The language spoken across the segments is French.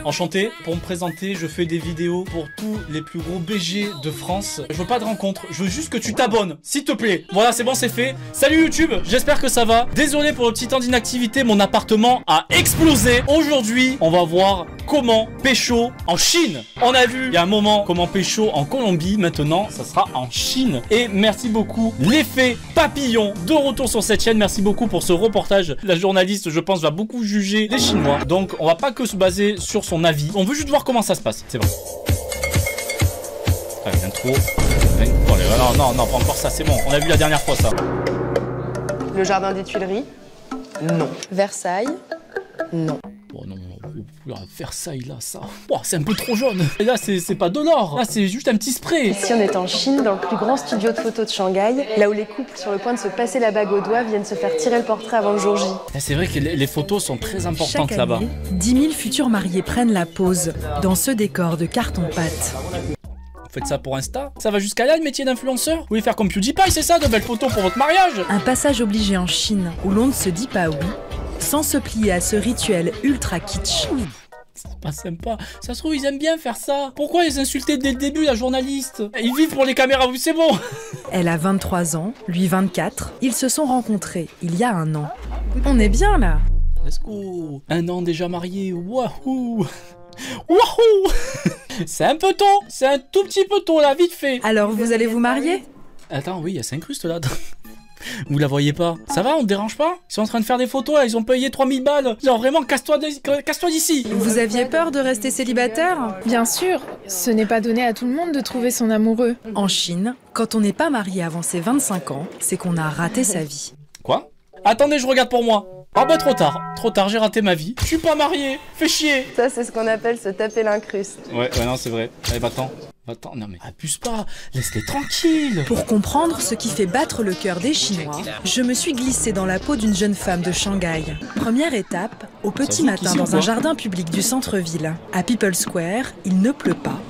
Enchanté, pour me présenter, je fais des vidéos pour tous les plus gros BG de France. Je veux pas de rencontre, je veux juste que tu t'abonnes, s'il te plaît. Voilà, c'est bon, c'est fait. Salut YouTube, j'espère que ça va. Désolé pour le petit temps d'inactivité, mon appartement a explosé. Aujourd'hui, on va voir comment pécho en Chine. On a vu il y a un moment comment pécho en Colombie, maintenant ça sera en Chine. Et merci beaucoup l'effet papillon de retour sur cette chaîne. Merci beaucoup pour ce reportage. La journaliste, je pense, va beaucoup juger les Chinois. Donc on va pas que se baser sur son avis. On veut juste voir comment ça se passe. C'est bon. Allez, l'intro. Non, non, pas encore ça, c'est bon. On a vu la dernière fois ça. Le jardin des Tuileries? Non. Versailles? Non. Oh non, Versailles là, ça. Oh, c'est un peu trop jaune. Et là, c'est pas de l'or. Là, c'est juste un petit spray. Ici, on est en Chine, dans le plus grand studio de photos de Shanghai, là où les couples sur le point de se passer la bague au doigt viennent se faire tirer le portrait avant le jour J. C'est vrai que les photos sont très importantes là-bas. 10 000 futurs mariés prennent la pause dans ce décor de carton-pâte. Vous faites ça pour Insta? Ça va jusqu'à là le métier d'influenceur? Vous voulez faire comme PewDiePie, c'est ça? De belles photos pour votre mariage? Un passage obligé en Chine où l'on ne se dit pas oui sans se plier à ce rituel ultra kitsch. C'est pas sympa. Ça se trouve, ils aiment bien faire ça. Pourquoi les insulter dès le début, la journaliste? Ils vivent pour les caméras, oui, c'est bon. Elle a 23 ans, lui 24. Ils se sont rencontrés il y a un an. On est bien là. Let's go. Un an déjà marié. Wahoo. Wahoo. C'est un peu tôt. C'est un tout petit peu tôt là, vite fait. Alors vous allez vous marier? Attends, oui, il y a 5 rustes là. Vous la voyez pas? Ça va, on te dérange pas? Ils sont en train de faire des photos là, ils ont payé 3000 balles. Genre vraiment, casse-toi d'ici. Vous aviez peur de rester célibataire? Bien sûr, ce n'est pas donné à tout le monde de trouver son amoureux. En Chine, quand on n'est pas marié avant ses 25 ans, c'est qu'on a raté sa vie. Quoi? Attendez, je regarde pour moi. Ah bah trop tard, j'ai raté ma vie. Je suis pas marié, fais chier. Ça, c'est ce qu'on appelle se taper l'incruste. Ouais, non, c'est vrai. Allez, va-t'en. Attends, non mais abuse pas, laisse-les tranquilles. Pour comprendre ce qui fait battre le cœur des Chinois, je me suis glissée dans la peau d'une jeune femme de Shanghai. Première étape, au petit matin dans un jardin public du centre-ville. À People Square, il ne pleut pas.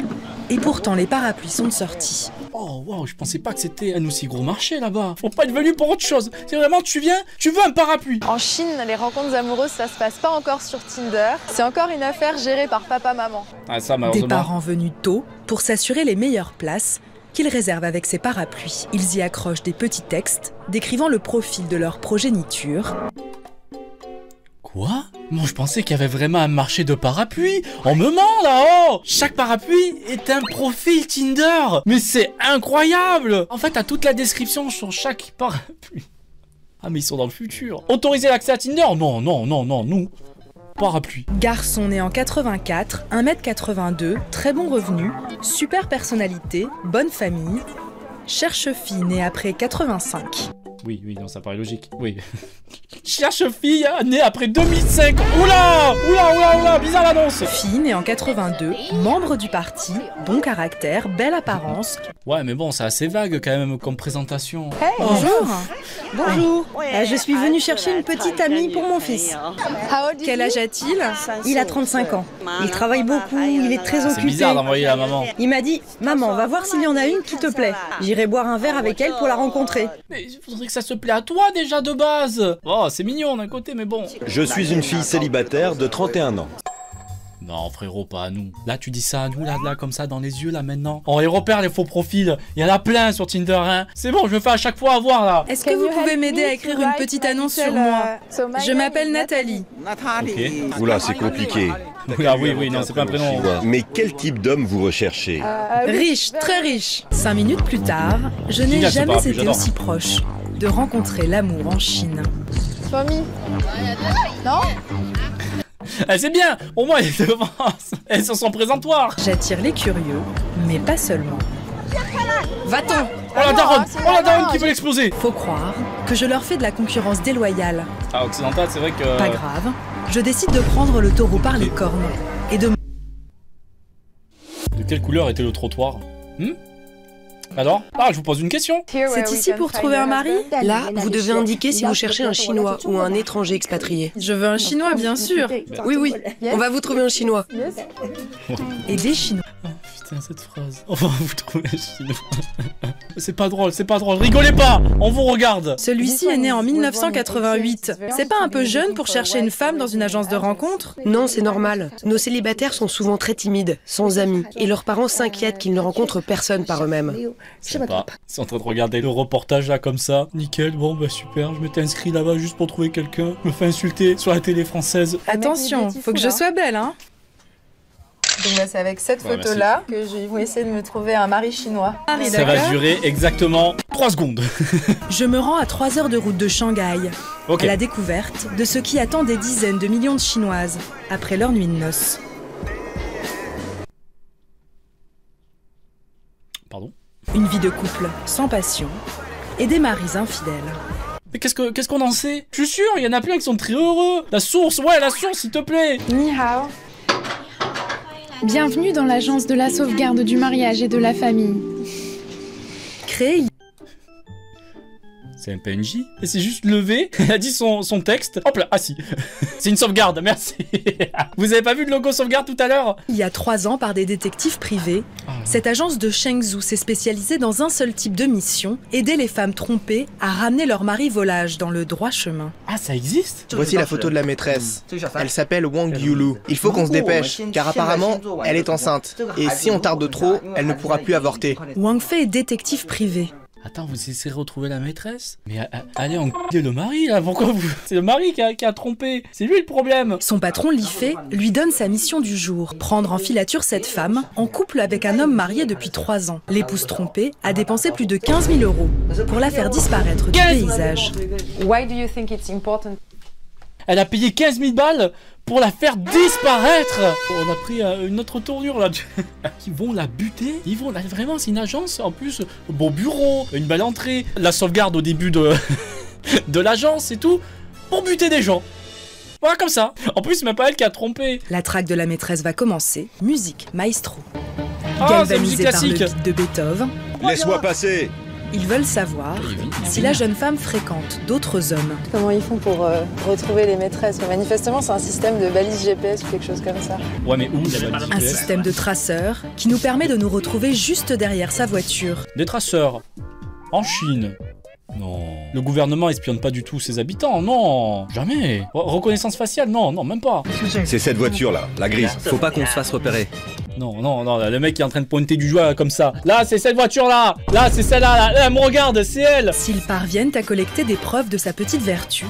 Et pourtant, les parapluies sont sortis. Oh waouh, je pensais pas que c'était un aussi gros marché là-bas. Faut pas être venu pour autre chose. C'est vraiment, tu viens, tu veux un parapluie. En Chine, les rencontres amoureuses, ça se passe pas encore sur Tinder. C'est encore une affaire gérée par papa-maman. Ah, ça, malheureusement. Des parents venus tôt pour s'assurer les meilleures places qu'ils réservent avec ces parapluies. Ils y accrochent des petits textes décrivant le profil de leur progéniture. Quoi? Moi je pensais qu'il y avait vraiment un marché de parapluies. On me ment là-haut. Chaque parapluie est un profil Tinder. Mais c'est incroyable. En fait, t'as toute la description sur chaque parapluie. Ah mais ils sont dans le futur. Autoriser l'accès à Tinder? Non, nous. Parapluie. Garçon né en 84, 1m82, très bon revenu, super personnalité, bonne famille. Cherche fille née après 85. Oui, non, ça paraît logique. Oui. Cherche fille née après 2005. Oula, bizarre l'annonce. Fille née en 82, membre du parti, bon caractère, belle apparence. Ouais, mais bon, c'est assez vague quand même comme présentation. Hey, bonjour. Bonjour. Je suis venue chercher une petite amie pour mon fils. Quel âge a-t-il? Il a 35 ans. Il travaille beaucoup, il est très occupé. C'est bizarre d'envoyer la maman. Il m'a dit, maman, va voir s'il y en a une qui te plaît. J'irai boire un verre avec elle pour la rencontrer. Mais il faudrait que ça se plaît à toi déjà de base. Oh, c'est mignon d'un côté, mais bon. Je suis une fille célibataire de 31 ans. Non frérot, pas à nous. Là tu dis ça à nous, là comme ça dans les yeux là maintenant. On les repère les faux profils. Il y en a plein sur Tinder hein. C'est bon, je me fais à chaque fois avoir là. Est-ce que vous pouvez m'aider à écrire une petite annonce sur moi? Je m'appelle Nathalie. Ok. Oula, c'est compliqué. Ah oui, non, c'est pas un prénom. Mais quel type d'homme vous recherchez? Riche, très riche. 5 minutes plus tard, je n'ai jamais été aussi proche de rencontrer l'amour en Chine. Tommy. Non? C'est bien, au moins elles devancent. Elles sont son présentoir. J'attire les curieux, mais pas seulement. Va-t'en! Oh la daronne qui veut l'exploser. Faut croire que je leur fais de la concurrence déloyale. Ah, occidental, c'est vrai que... Pas grave, je décide de prendre le taureau par les cornes et de... De quelle couleur était le trottoir? Alors? Ah, je vous pose une question. C'est ici pour trouver un mari? Là, vous devez indiquer si vous cherchez un Chinois ou un étranger expatrié. Je veux un Chinois, bien sûr. Oui, on va vous trouver un Chinois. Et des Chinois. Oh, putain. Putain, cette phrase. Enfin, vous trouvez chinois. C'est pas drôle, rigolez pas. On vous regarde. Celui-ci est né en 1988. C'est pas un peu jeune pour chercher une femme dans une agence de rencontre? Non, c'est normal. Nos célibataires sont souvent très timides, sans amis, et leurs parents s'inquiètent qu'ils ne rencontrent personne par eux-mêmes. Sympa. Ils sont en train de regarder le reportage là comme ça. Nickel, bon bah super, je m'étais inscrit là-bas juste pour trouver quelqu'un. Je me fais insulter sur la télé française. Attention, faut que je sois belle, hein. Donc là, c'est avec cette photo-là que je vais essayer de me trouver un mari chinois. Ça va durer exactement 3 secondes. Je me rends à 3 heures de route de Shanghai, Okay. à la découverte de ce qui attend des dizaines de millions de Chinoises après leur nuit de noces. Pardon? Une vie de couple sans passion et des maris infidèles. Mais qu'est-ce qu'on en sait? Je suis sûr, il y en a plein qui sont très heureux. La source, s'il te plaît. Ni hao. Bienvenue dans l'agence de la sauvegarde du mariage et de la famille. Créé. C'est un PNJ. Et c'est juste levé. Elle a dit son texte. Hop là, ah si. C'est une sauvegarde, merci. Vous avez pas vu le logo sauvegarde tout à l'heure? Il y a 3 ans par des détectives privés, cette agence de Chengzhou s'est spécialisée dans un seul type de mission, aider les femmes trompées à ramener leur mari volage dans le droit chemin. Ah, ça existe? Voici la photo de la maîtresse. Elle s'appelle Wang Yulu. Il faut qu'on se dépêche, car apparemment, elle est enceinte. Et si on tarde trop, elle ne pourra plus avorter. Wang Fei est détective privé. Attends, vous essayez de retrouver la maîtresse? Mais allez engueuler le mari, là, pourquoi vous... C'est le mari qui a trompé, c'est lui le problème. Son patron, Li Fei, lui donne sa mission du jour, prendre en filature cette femme, en couple avec un homme marié depuis 3 ans. L'épouse trompée a dépensé plus de 15 000 € pour la faire disparaître du paysage. Why do you think it's important? Elle a payé 15 000 balles pour la faire disparaître. On a pris une autre tournure là. Ils vont la buter. Ils vont vraiment, c'est une agence. En plus, beau bureau, une belle entrée, la sauvegarde au début de l'agence et tout, pour buter des gens. Voilà, comme ça. En plus, c'est même pas elle qui a trompé. La traque de la maîtresse va commencer. Musique, maestro. Ah, c'est musique Galvanisé par le classique. beat de Beethoven. Laisse-moi passer. Ils veulent savoir si la jeune femme fréquente d'autres hommes. Comment ils font pour retrouver les maîtresses? Manifestement, c'est un système de balise GPS ou quelque chose comme ça. Ouais, mais où la balise Un GPS? système de traceurs qui nous permet de nous retrouver juste derrière sa voiture. Des traceurs. En Chine. Non. Le gouvernement espionne pas du tout ses habitants, non. Jamais. Reconnaissance faciale, non, même pas. C'est cette voiture-là, la grise. Faut pas qu'on se fasse repérer. Non, le mec qui est en train de pointer du doigt comme ça. Là, c'est cette voiture-là. Là, c'est celle-là. Là, elle me regarde, c'est elle. S'ils parviennent à collecter des preuves de sa petite vertu,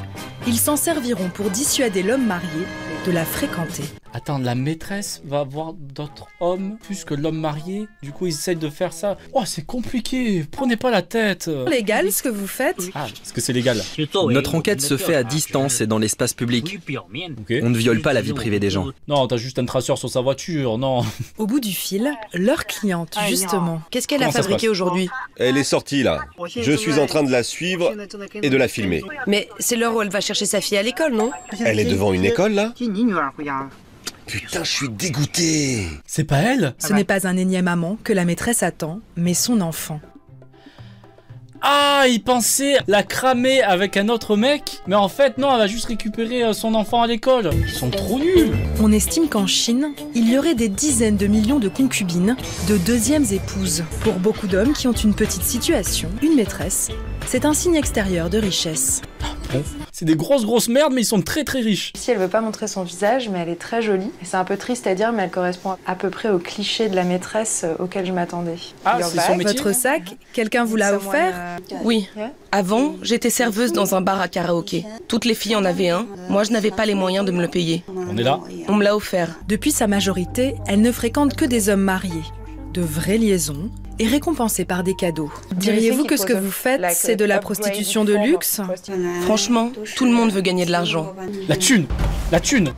ils s'en serviront pour dissuader l'homme marié de la fréquenter. Attends, la maîtresse va voir d'autres hommes plus que l'homme marié. Du coup, ils essayent de faire ça. Oh, c'est compliqué. Prenez pas la tête. Légal, ce que vous faites? Ah, est-ce que c'est légal? Notre enquête se fait à distance et dans l'espace public. Ok. On ne viole pas la vie privée des gens. Non, t'as juste un traceur sur sa voiture, non. Au bout du fil, leur cliente, justement. Qu'est-ce qu'elle a Comment ça se fabriqué passe aujourd'hui? Elle est sortie là. Je suis en train de la suivre et de la filmer. Mais c'est l'heure où elle va chercher sa fille à l'école, non? Elle est devant une école là? Putain, je suis dégoûté. C'est pas elle? Ce n'est pas un énième amant que la maîtresse attend, mais son enfant. Ah, il pensait la cramer avec un autre mec. Mais en fait, non, elle va juste récupérer son enfant à l'école. Ils sont trop nuls. On estime qu'en Chine, il y aurait des dizaines de millions de concubines, de deuxièmes épouses. Pour beaucoup d'hommes qui ont une petite situation, une maîtresse, c'est un signe extérieur de richesse. Bon. C'est des grosses merdes, mais ils sont très riches. Ici, elle veut pas montrer son visage, mais elle est très jolie. Et c'est un peu triste à dire, mais elle correspond à peu près au cliché de la maîtresse auquel je m'attendais. Ah, c'est son métier. Votre sac, quelqu'un vous l'a offert? Oui. Avant, j'étais serveuse dans un bar à karaoké. Toutes les filles en avaient un. Moi, je n'avais pas les moyens de me le payer. On est là. On me l'a offert. Depuis sa majorité, elle ne fréquente que des hommes mariés. De vraies liaisons et récompensées par des cadeaux. Diriez-vous que ce que vous faites, c'est de la prostitution de luxe? Franchement, tout le monde veut gagner de l'argent. La thune.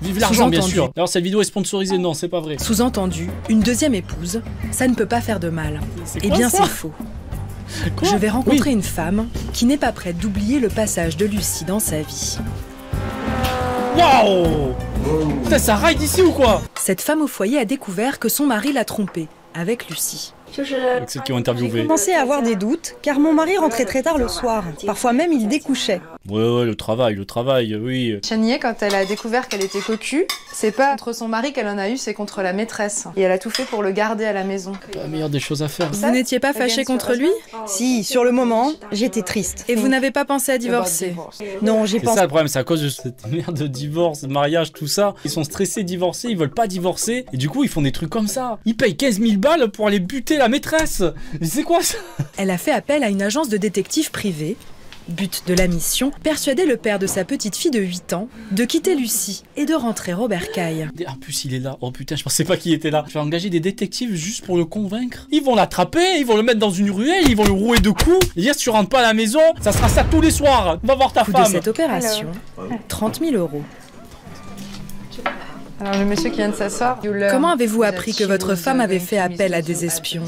Vive l'argent, bien sûr. Alors, cette vidéo est sponsorisée, non, c'est pas vrai. Sous-entendu, une deuxième épouse, ça ne peut pas faire de mal. C'est Eh quoi, bien, ça? c'est faux. Quoi? Je vais rencontrer une femme qui n'est pas prête d'oublier le passage de Lucie dans sa vie. Waouh! Putain, ça ride ici ou quoi? Cette femme au foyer a découvert que son mari l'a trompée avec Lucie. Avec celles qui ont interviewé. J'ai commencé à avoir des doutes, car mon mari rentrait très tard le soir. Parfois même, il découchait. Ouais, le travail, oui. Chanier, quand elle a découvert qu'elle était cocu, c'est pas contre son mari qu'elle en a eu, c'est contre la maîtresse. Et elle a tout fait pour le garder à la maison. La meilleure des choses à faire. Vous n'étiez pas fâché contre lui? Si, sur le moment, j'étais triste. Et vous n'avez pas pensé à divorcer? Non, j'ai C'est pensé... ça le problème, c'est à cause de cette merde de divorce, de mariage, tout ça. Ils sont stressés, divorcés, ils veulent pas divorcer. Et du coup, ils font des trucs comme ça. Ils payent 15 000 balles pour aller buter la maîtresse. Mais c'est quoi ça? Elle a fait appel à une agence de détectives privée. But de la mission, persuader le père de sa petite fille de 8 ans de quitter Lucie et de rentrer au bercail. En plus, il est là. Oh putain, je pensais pas qu'il était là. Je vais engager des détectives juste pour le convaincre. Ils vont l'attraper, ils vont le mettre dans une ruelle, ils vont le rouer de coups. Et dire, si tu rentres pas à la maison, ça sera ça tous les soirs. Va voir ta Coût femme. de cette opération, 30 000 €. Alors le monsieur qui vient de s'asseoir... Comment avez-vous appris que votre femme avait fait appel à des espions?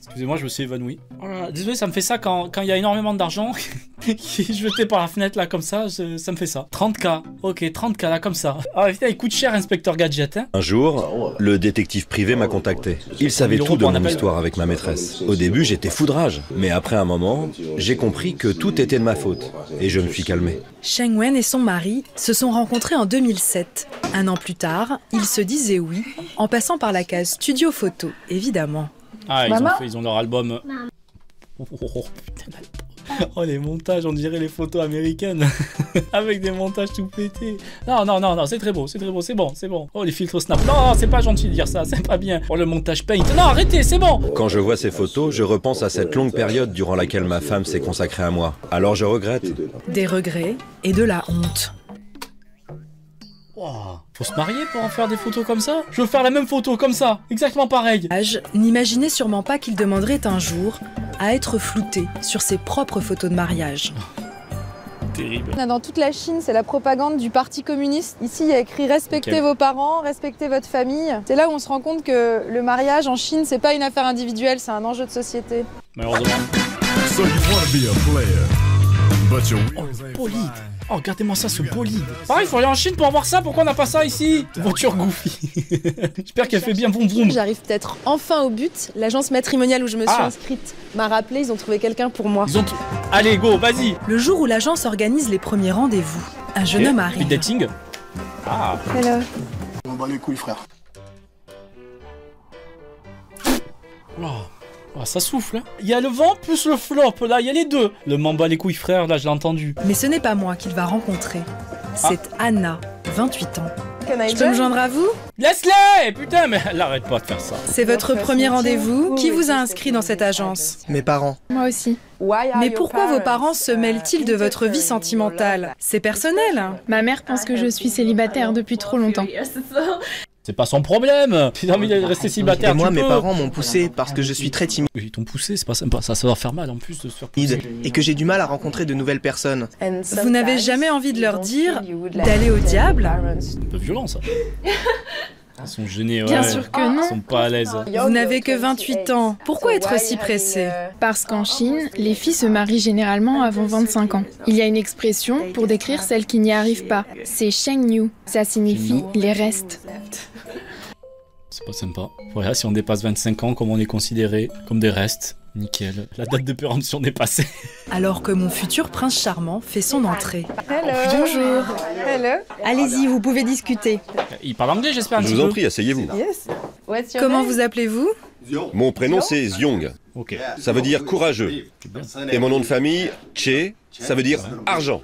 Excusez-moi, je me suis évanoui. Oh là là, désolé, ça me fait ça quand il y a énormément d'argent qui est jeté par la fenêtre là comme ça, ça me fait ça. 30K, ok, 30K là comme ça. Ah putain, il coûte cher, Inspecteur Gadget. Hein. Un jour, le détective privé m'a contacté. Il savait tout de mon histoire avec ma maîtresse. Au début, j'étais foudrage, mais après un moment, j'ai compris que tout était de ma faute. Et je me suis calmé. Sheng Wen et son mari se sont rencontrés en 2007. Un an plus tard, ils se disaient oui, en passant par la case studio photo, évidemment. Ah, ils ont leur album. Oh, putain, oh, les montages, on dirait les photos américaines. Avec des montages tout pétés. Non, c'est très beau, c'est bon. Oh, les filtres Snap. Non, c'est pas gentil de dire ça, c'est pas bien. Oh, le montage Paint. Non, arrêtez, c'est bon. Quand je vois ces photos, je repense à cette longue période durant laquelle ma femme s'est consacrée à moi. Alors je regrette. Des regrets et de la honte. Wow. Faut se marier pour en faire des photos comme ça? Je veux faire la même photo comme ça, exactement pareil. N'imaginez sûrement pas qu'il demanderait un jour à être flouté sur ses propres photos de mariage. Terrible. Dans toute la Chine, c'est la propagande du Parti communiste. Ici, il y a écrit « Respectez vos parents, respectez votre famille ». C'est là où on se rend compte que le mariage en Chine, c'est pas une affaire individuelle, c'est un enjeu de société. Malheureusement. Oh, bolide. Oh, regardez-moi ça, ce bolide. Pareil, il faut aller en Chine pour avoir ça. Pourquoi on n'a pas ça ici? Voiture Goofy. J'espère qu'elle fait bien vroom vroom. J'arrive peut-être enfin au but. L'agence matrimoniale où je me suis inscrite m'a rappelé, ils ont trouvé quelqu'un pour moi. Allez, go, vas-y. Le jour où l'agence organise les premiers rendez-vous, un jeune homme arrive. Dating. Ah. Hello. On bat les couilles, frère. Oh, ça souffle, hein. Il y a le vent plus le flop, là, il y a les deux. Le m'en bat les couilles, frère, là, je l'ai entendu. Mais ce n'est pas moi qu'il va rencontrer. C'est Anna, 28 ans. Je peux me joindre à vous? Laisse-les! Putain, mais elle arrête pas de faire ça. C'est votre premier rendez-vous? Qui vous a inscrit dans cette agence? Mes parents. Moi aussi. Mais pourquoi vos parents se mêlent-ils de votre vie sentimentale? C'est personnel. Ma mère pense que je suis célibataire depuis trop longtemps. C'est pas son problème. Si t'as envie de rester célibataire, et moi, mes parents m'ont poussé parce que je suis très timide. Ils t'ont poussé, c'est pas sympa. Ça doit faire mal en plus de se faire pousser. Et que j'ai du mal à rencontrer de nouvelles personnes. Vous n'avez jamais envie de leur dire d'aller au diable? C'est un peu violent, ça. Ils sont gênés, ouais. Bien sûr que non. Ils sont pas à l'aise. Vous n'avez que 28 ans. Pourquoi être si pressé? Parce qu'en Chine, les filles se marient généralement avant 25 ans. Il y a une expression pour décrire celles qui n'y arrivent pas. C'est Sheng Yu. Ça signifie les restes. C'est pas sympa. Voilà, si on dépasse 25 ans, comme on est considéré comme des restes. Nickel. La date de péremption est passée. Alors que mon futur prince charmant fait son entrée. Hello. Bonjour. Hello. Allez-y, vous pouvez discuter. Il parle anglais, j'espère. Je vous en prie, asseyez-vous. Yes. What's your Comment name? vous appelez-vous? Mon prénom c'est Zyong. Ok. Ça veut dire courageux. Et mon nom de famille, Che, ça veut dire argent.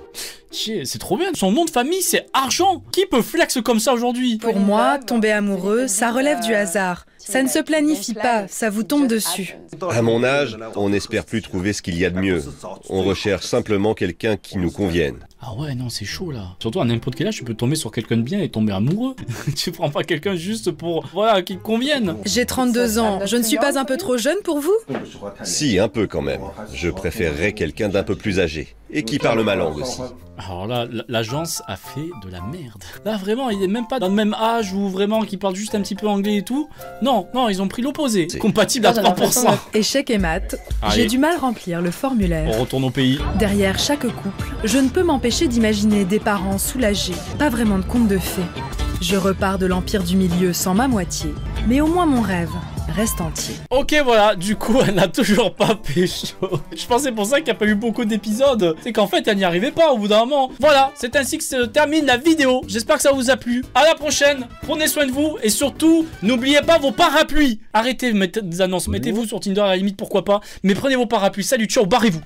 C'est trop bien. Son nom de famille, c'est Argent. Qui peut flex comme ça aujourd'hui? Pour moi, tomber amoureux, ça relève du hasard. Ça ne se planifie pas, ça vous tombe dessus. À mon âge, on n'espère plus trouver ce qu'il y a de mieux. On recherche simplement quelqu'un qui nous convienne. Ah ouais, non, c'est chaud là. Surtout à n'importe quel âge, tu peux tomber sur quelqu'un de bien et tomber amoureux. Tu prends pas quelqu'un juste pour, voilà, qui te convienne. J'ai 32 ans, je ne suis pas un peu trop jeune pour vous? Si, un peu quand même. Je préférerais quelqu'un d'un peu plus âgé. Et qui parle ma langue aussi. Alors là, l'agence a fait de la merde. Là, vraiment, il est même pas dans le même âge ou vraiment qui parle juste un petit peu anglais et tout. Non, ils ont pris l'opposé. Compatible à 3%. Échec et maths. J'ai du mal à remplir le formulaire. On retourne au pays. Derrière chaque couple, je ne peux m'empêcher d'imaginer des parents soulagés. Pas vraiment de conte de fées. Je repars de l'empire du milieu sans ma moitié. Mais au moins mon rêve. reste entier. Ok, voilà, du coup, elle n'a toujours pas pécho. Je pensais pour ça qu'il n'y a pas eu beaucoup d'épisodes. C'est qu'en fait, elle n'y arrivait pas au bout d'un moment. Voilà, c'est ainsi que se termine la vidéo. J'espère que ça vous a plu. À la prochaine, prenez soin de vous et surtout, n'oubliez pas vos parapluies. Arrêtez de mettre des annonces, mettez-vous sur Tinder à la limite, pourquoi pas. Mais prenez vos parapluies. Salut, ciao, barrez-vous.